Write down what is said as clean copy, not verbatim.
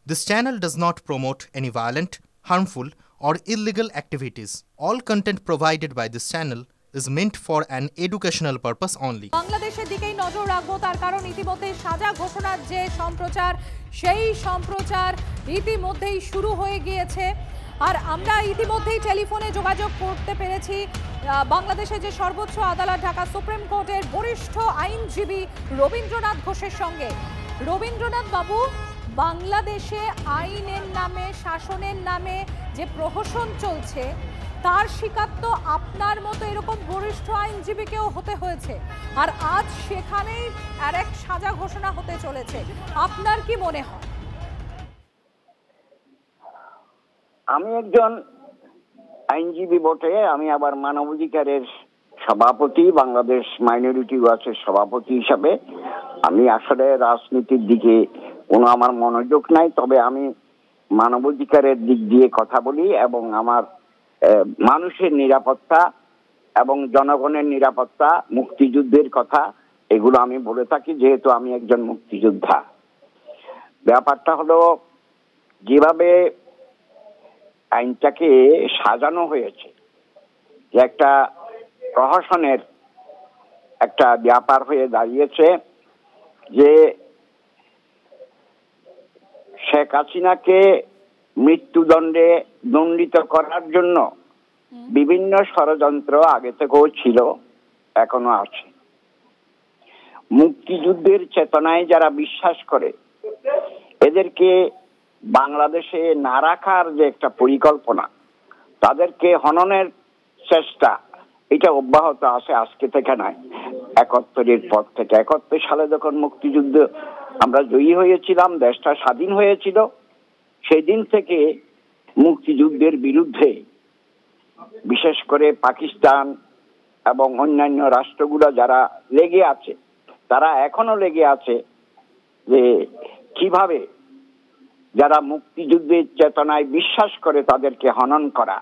This channel does not promote any violent, harmful, or illegal activities. All content provided by this channel is meant for an educational purpose only. বাংলাদেশের দিকেই নজর রাখবো, তার কারণ ইতিমধ্যে সাজা ঘোষণার যে সম্প্রচার, সেই সম্প্রচার ইতিমধ্যেই শুরু হয়ে গিয়েছে। আর আমরা ইতিমধ্যেই টেলিফোনে যোগাযোগ করতে পেরেছি বাংলাদেশের যে সর্বোচ্চ আদালত ঢাকা সুপ্রিম কোর্টের বরিষ্ঠ আইনজীবী রবীন্দ্রনাথ ঘোষের সঙ্গে। রবীন্দ্রনাথ বাবু, বাংলাদেশে আইনের নামে, শাসনের নামে যে প্রহসন চলছে, তার শিকার তো আপনার মতো এরকম বরিষ্ঠ আইনজীবীকেও হতে হয়েছে। আর আজ সেখানেই আরেক সাজা ঘোষণা হতে চলেছে। আপনার কি মনে হয়? আমি একজন আইনজীবী বটে, আমি আবার মানবাধিকারের সভাপতি, বাংলাদেশ মাইনরিটি ওয়াচের সভাপতি হিসাবে। আমি আসলে রাজনীতির দিকে কোনো আমার মনোযোগ নাই, তবে আমি মানবাধিকারের দিক দিয়ে কথা বলি এবং আমার মানুষের নিরাপত্তা এবং জনগণের নিরাপত্তা, মুক্তিযুদ্ধের কথা, এগুলো আমি বলে থাকি, যেহেতু আমি একজন মুক্তিযোদ্ধা। ব্যাপারটা হলো, যেভাবে আইনটাকে সাজানো হয়েছে, যে একটা প্রহসনের একটা ব্যাপার হয়ে দাঁড়িয়েছে, যে শেখ হাসিনাকে মৃত্যুদণ্ডে দণ্ডিত করার জন্য বিভিন্ন ষড়যন্ত্র আগে থেকেও ছিল, এখনো আছে। মুক্তিযুদ্ধের চেতনায় যারা বিশ্বাস করে, এদেরকে বাংলাদেশে না রাখার যে একটা পরিকল্পনা, তাদেরকে হননের চেষ্টা, এটা অব্যাহত আছে, আজকে থেকে নয়, ৭১-এর পর থেকে। ৭১ সালে যখন মুক্তিযুদ্ধ আমরা জয়ী হয়েছিলাম, দেশটা স্বাধীন হয়েছিল, সেই দিন থেকে মুক্তিযুদ্ধের বিরুদ্ধে বিশেষ করে পাকিস্তান এবং অন্যান্য রাষ্ট্রগুলো যারা লেগে আছে, তারা এখনো লেগে আছে যে কিভাবে যারা মুক্তিযুদ্ধের চেতনায় বিশ্বাস করে তাদেরকে হনন করা।